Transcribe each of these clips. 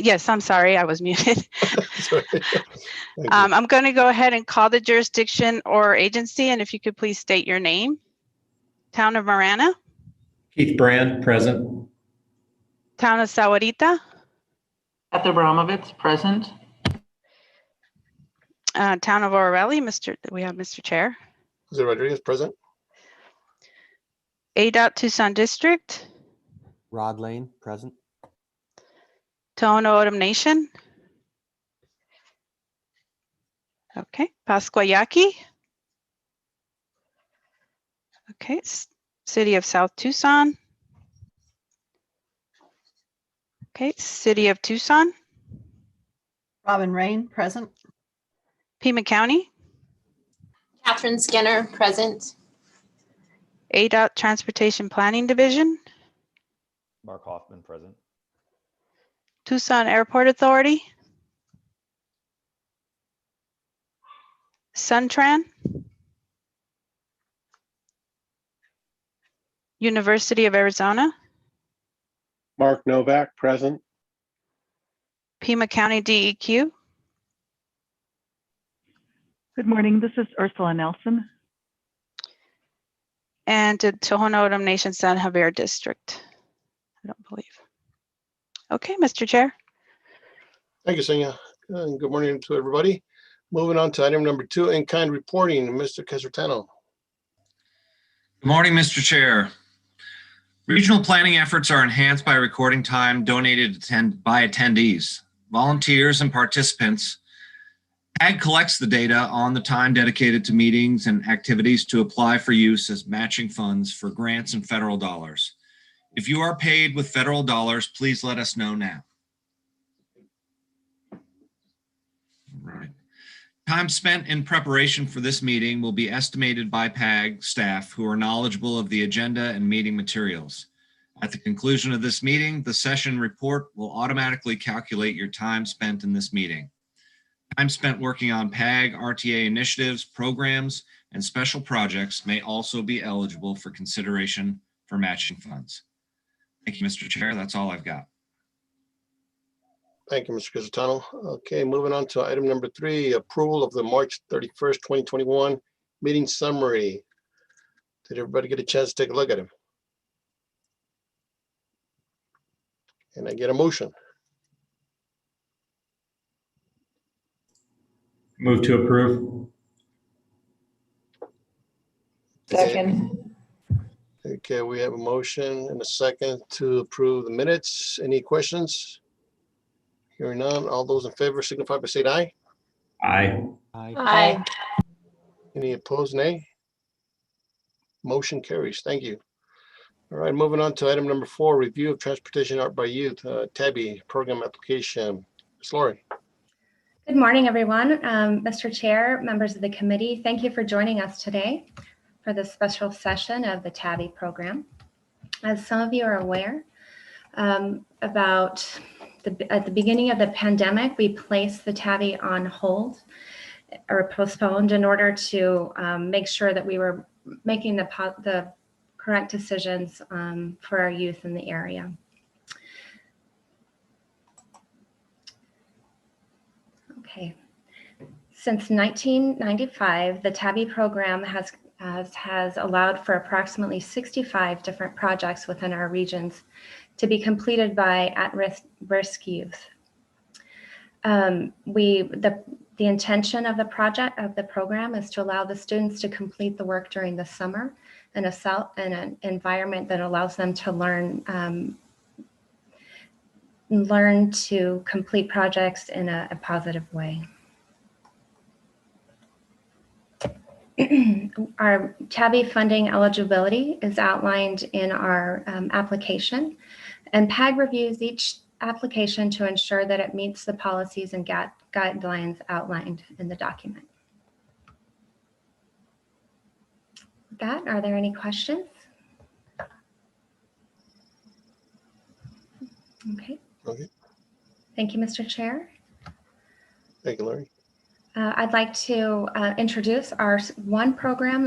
Yes, I'm sorry, I was muted. Sorry. Thank you. I'm going to go ahead and call the jurisdiction or agency, and if you could please state your name. Town of Marana. Keith Brand, present. Town of Sahuarita. Heather Abramovitz, present. Town of Orelli, we have Mr. Chair. Jose Rodriguez, present. ADOT Tucson District. Rod Lane, present. Tohono O'odham Nation. Okay, Pascuayaqui. Okay, City of South Tucson. Okay, City of Tucson. Robin Rain, present. Pima County. Catherine Skinner, present. ADOT Transportation Planning Division. Mark Hoffman, present. Tucson Airport Authority. Suntran. University of Arizona. Mark Novak, present. Pima County DEQ. Good morning, this is Ursula Nelson. And to Tohono O'odham Nation San Javier District, I don't believe. Okay, Mr. Chair. Thank you, Senya. And good morning to everybody. Moving on to item number 2, in-kind reporting, Mr. Casertano. Good morning, Mr. Chair. Regional planning efforts are enhanced by recording time donated by attendees, volunteers, and participants. TAG collects the data on the time dedicated to meetings and activities to apply for use as matching funds for grants and federal dollars. If you are paid with federal dollars, please let us know now. All right. Time spent in preparation for this meeting will be estimated by PAG staff who are knowledgeable of the agenda and meeting materials. At the conclusion of this meeting, the session report will automatically calculate your time spent in this meeting. Time spent working on PAG, RTA initiatives, programs, and special projects may also be eligible for consideration for matching funds. Thank you, Mr. Chair. That's all I've got. Thank you, Mr. Casertano. Okay, moving on to item number 3, approval of the March 31st, 2021 meeting summary. Did everybody get a chance to take a look at him? Can I get a motion? Move to approve. Second. Okay, we have a motion and a second to approve the minutes. Any questions? Hearing none, all those in favor signify by saying aye. Aye. Aye. Any opposed, nay? Motion carries. Thank you. All right, moving on to item number 4, review of transportation art by youth, TABY program application. Ms. Lori. Good morning, everyone. Mr. Chair, members of the committee, thank you for joining us today for this special session of the TABY program. As some of you are aware, at the beginning of the pandemic, we placed the TABY on hold or postponed in order to make sure that we were making the correct decisions for our youth in the area. Okay. Since 1995, the TABY program has allowed for approximately 65 different projects within our regions to be completed by at-risk youth. The intention of the program is to allow the students to complete the work during the summer in an environment that allows them to learn to complete projects in a positive way. Our TABY funding eligibility is outlined in our application, and PAG reviews each application to ensure that it meets the policies and guidelines outlined in the document. With that, are there any questions? Okay. Thank you, Mr. Chair. Thank you, Larry. I'd like to introduce our one project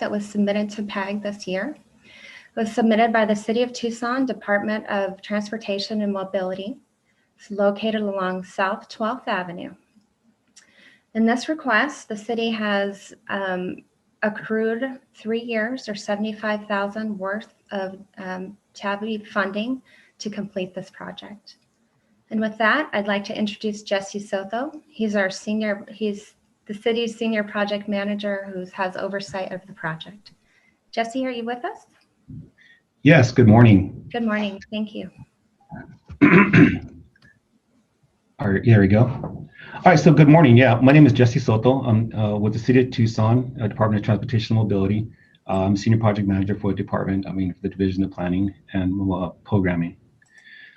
that was submitted to PAG this year. was submitted by the City of Tucson Department of Transportation and Mobility. It's located along South 12th Avenue. In this request, the city has accrued 3 years or $75,000 worth of TABY funding to complete this project. And with that, I'd like to introduce Judy Soto. He's the city's senior project manager who has oversight of the project. Jesse, are you with us? Yes, good morning. Good morning, thank you. All right, there we go. All right, so good morning. Yeah, my name is Judy Soto. I'm with the City of Tucson, Department of Transportation and Mobility. I'm senior project manager for the department, for the Division of Planning and Programming.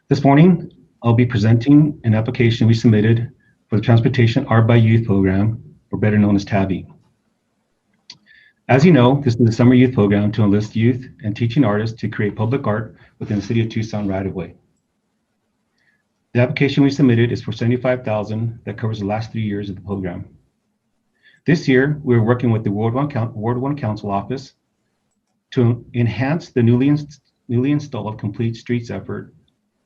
This morning, I'll be presenting an application we submitted for the Transportation Art by Youth program, or better known as TABY. As you know, this is a summer youth program to enlist youth and teaching artists to create public art within the City of Tucson right-of-way. The application we submitted is for $75,000 that covers the last 3 years of the program. This year, we're working with the Ward 1 Council Office to enhance the newly installed complete streets effort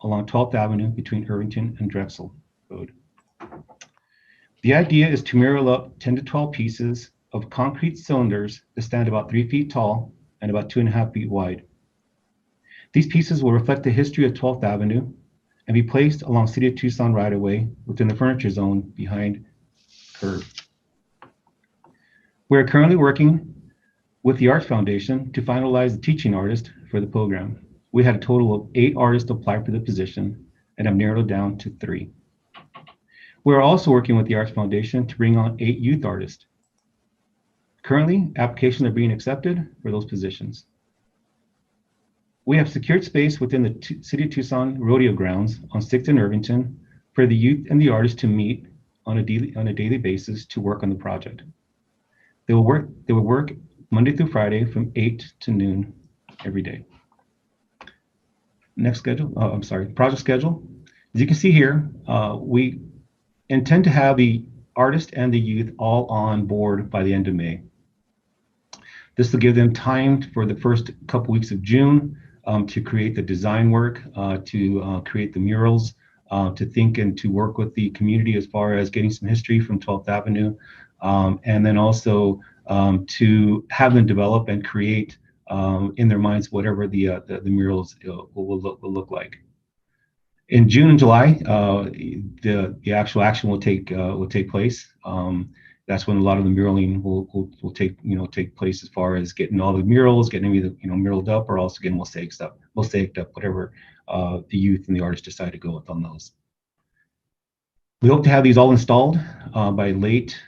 along 12th Avenue between Irvington and Drexel Road. The idea is to mural up 10 to 12 pieces of concrete cylinders that stand about 3 feet tall and about 2.5 feet wide. These pieces will reflect the history of 12th Avenue and be placed along City of Tucson right-of-way within the furniture zone behind curb. We're currently working with the Arts Foundation to finalize the teaching artist for the program. We had a total of 8 artists apply for the position, and I've narrowed it down to 3. We're also working with the Arts Foundation to bring on 8 youth artists. Currently, applications are being accepted for those positions. We have secured space within the City of Tucson rodeo grounds on 6th and Irvington for the youth and the artists to meet on a daily basis to work on the project. They will work Monday through Friday from 8 to noon every day. Next schedule, project schedule. As you can see here, we intend to have the artist and the youth all on board by the end of May. This will give them time for the first couple weeks of June to create the design work, to create the murals, to think and to work with the community as far as getting some history from 12th Avenue, and then also to have them develop and create in their minds whatever the murals will look like. In June and July, the actual action will take place. That's when a lot of the muraling will take place, as far as getting all the murals, getting them either muraled up or also getting mosaiced up, whatever the youth and the artists decide to go with on those. We hope to have these all installed by late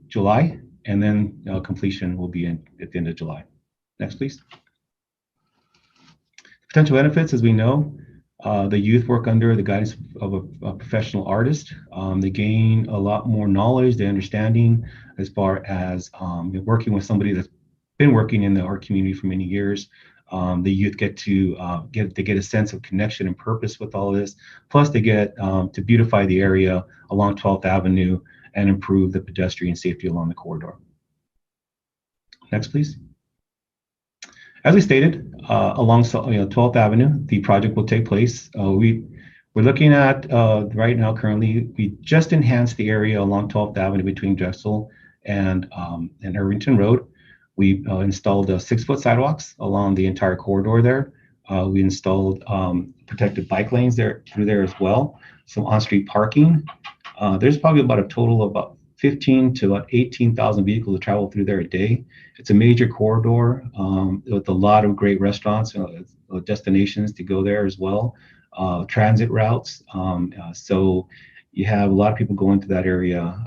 July, and then completion will be at the end of July. Next, please. Potential benefits, as we know, the youth work under the guidance of a professional artist. They gain a lot more knowledge, the understanding, as far as working with somebody that's been working in the art community for many years. The youth get to get a sense of connection and purpose with all of this. Plus, they get to beautify the area along 12th Avenue and improve the pedestrian safety along the corridor. Next, please. As we stated, along 12th Avenue, the project will take place. We're looking at right now, currently, we just enhanced the area along 12th Avenue between Drexel and Irvington Road. We installed 6-foot sidewalks along the entire corridor there. We installed protected bike lanes through there as well. Some on-street parking. There's probably about a total of about 15 to about 18,000 vehicles that travel through there a day. It's a major corridor with a lot of great restaurants, destinations to go there as well, transit routes. So you have a lot of people going to that area.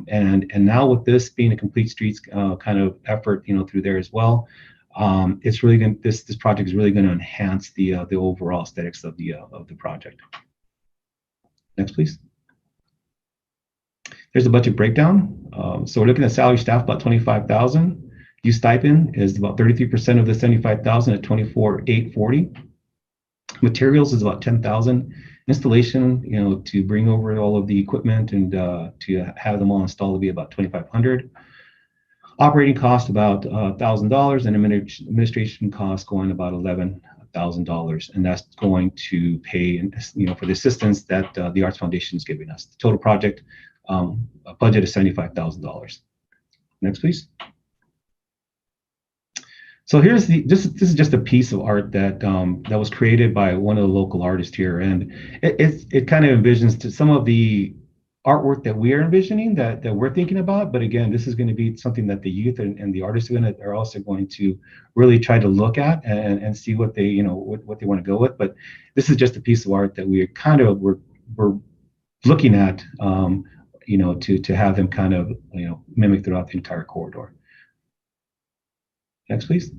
And now with this being a complete streets kind of effort, through there as well, it's really going. This project is really going to enhance the overall aesthetics of the project. Next, please. Here's the budget breakdown. So we're looking at salary staff about $25,000. Youth stipend is about 33% of the $75,000 at $24,840. Materials is about $10,000. Installation, to bring over all of the equipment and to have them all installed will be about $2,500. Operating cost about $1,000 and administration costs going about $11,000, and that's going to pay, for the assistance that the Arts Foundation is giving us. The total project budget is $75,000. Next, please. So here's this is just a piece of art that that was created by one of the local artists here, and it kind of envisions to some of the artwork that we are envisioning that we're thinking about. But again, this is going to be something that the youth and the artists are also going to really try to look at and see what they what they want to go with. But this is just a piece of art that we're looking at to have them kind of mimic throughout the entire corridor. Next, please.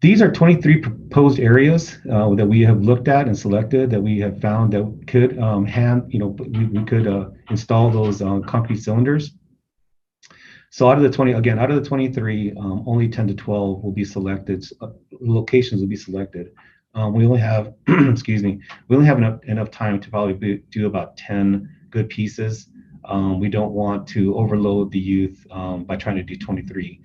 These are 23 proposed areas that we have looked at and selected that we have found that could we could install those concrete cylinders. So out of the 23, only 10 to 12 will be selected. Locations will be selected. We only have, excuse me, we only have enough time to probably do about 10 good pieces. We don't want to overload the youth by trying to do 23.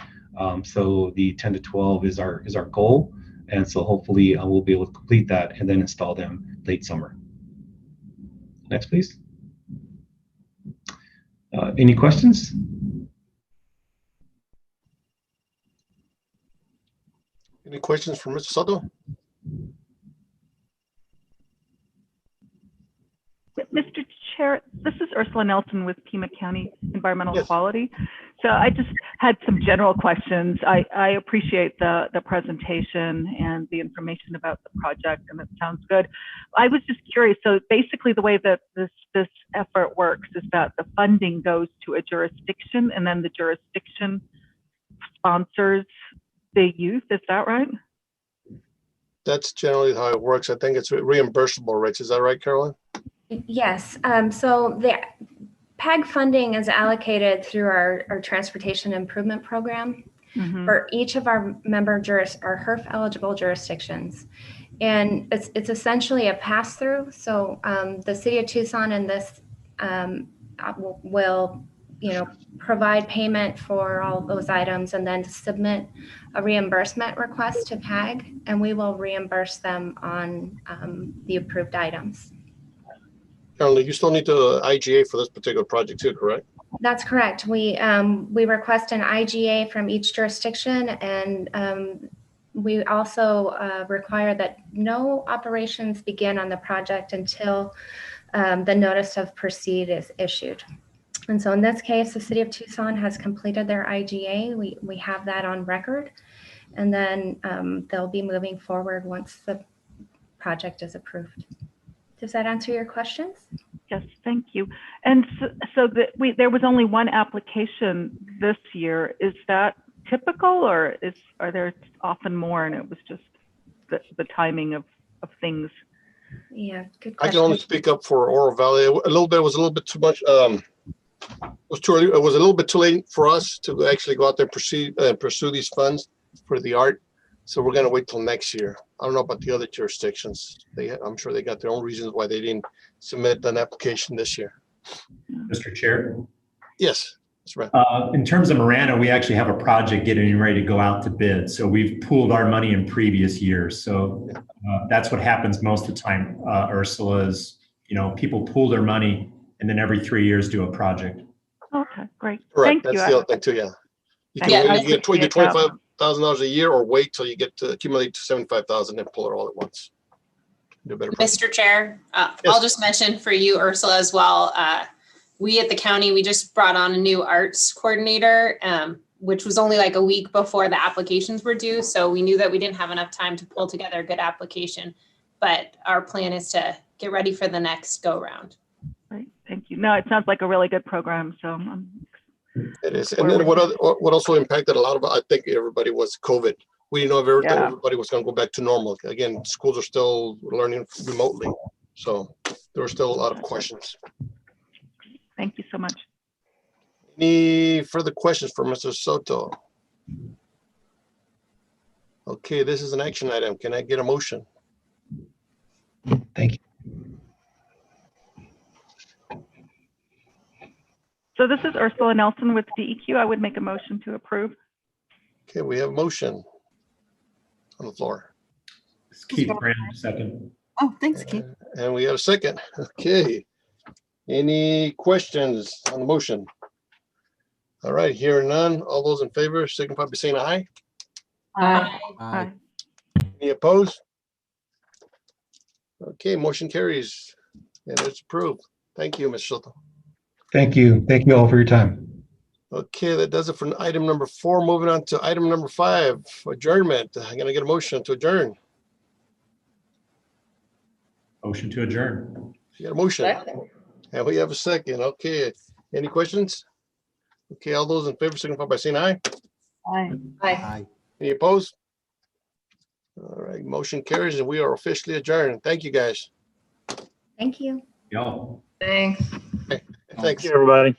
So the 10 to 12 is our goal, and so hopefully we'll be able to complete that and then install them late summer. Next, please. Any questions? Any questions for Mr. Soto? Mr. Chair, this is Ursula Nelson with Pima County Environmental Yes. Quality. So I just had some general questions. I appreciate the presentation and the information about the project, and it sounds good. I was just curious. So basically the way that this effort works is that the funding goes to a jurisdiction, and then the jurisdiction sponsors the youth. Is that right? That's generally how it works. I think it's reimbursable rates. Is that right, Caroline? Yes. So the PAG funding is allocated through our Transportation Improvement Program for each of our member our HERF eligible jurisdictions. And it's essentially a pass-through. So the city of Tucson and this will provide payment for all those items and then submit a reimbursement request to PAG, and we will reimburse them on the approved items. Caroline, you still need the IGA for this particular project too, correct? That's correct. We request an IGA from each jurisdiction, and we also require that no operations begin on the project until the notice of proceed is issued. And so in this case, the city of Tucson has completed their IGA. We have that on record, and then they'll be moving forward once the project is approved. Does that answer your questions? Yes, thank you. And so there was only one application this year. Is that typical, or are there often more, and it was just the timing of things? Yeah, good I question. can only speak up for Oro Valley. It was a little bit too much. It was too early. It was a little bit too late for us to actually go out there and pursue these funds for the art. So we're going to wait till next year. I don't know about the other jurisdictions. I'm sure they got their own reasons why they didn't submit an application this year. Mr. Chair? Yes, that's right. In terms of Marana, we actually have a project getting ready to go out to bid. So we've pooled our money in previous years. So that's what happens most of the time, Ursula, is people pool their money and then every 3 years do a project. Okay, great. Correct. Thank you. That's the other thing too, yeah. You can get $25,000 a year, or wait till you get to accumulate to $75,000 and pull it all at once. Do a better project. Mr. Chair, Yes. I'll just mention for you, Ursula, as well. We at the county, we just brought on a new arts coordinator, which was only like a week before the applications were due. So we knew that we didn't have enough time to pull together a good application, but our plan is to get ready for the next go round. Right, thank you. No, it sounds like a really good program. So It is. And then what also impacted a lot of, I think, everybody was COVID. We didn't know if everybody was going to go back to normal. Again, schools are still learning remotely. So there were still a lot of questions. Thank you so much. Any further questions for Mr. Soto? Okay, this is an action item. Can I get a motion? Thank you. So this is Ursula Nelson with DEQ. I would make a motion to approve. Okay, we have a motion on the floor. It's Keith Brand, second. Oh, thanks, Keith. And we have a second. Okay. Any questions on the motion? All right, hearing none. All those in favor signify by saying aye. Aye. Aye. Any opposed? Okay, motion carries and it's approved. Thank you, Ms. Soto. Thank you. Thank you all for your time. Okay, that does it for item number 4. Moving on to item number 5, adjournment. I'm gonna get a motion to adjourn. Motion to adjourn. You got a motion? Second. And we have a second. Okay, any questions? Okay, all those in favor signify by saying aye. Aye. Aye. Any opposed? All right, motion carries and we are officially adjourned. Thank you, guys. Thank you. Yo. Thanks. Thanks. Thanks. Everybody.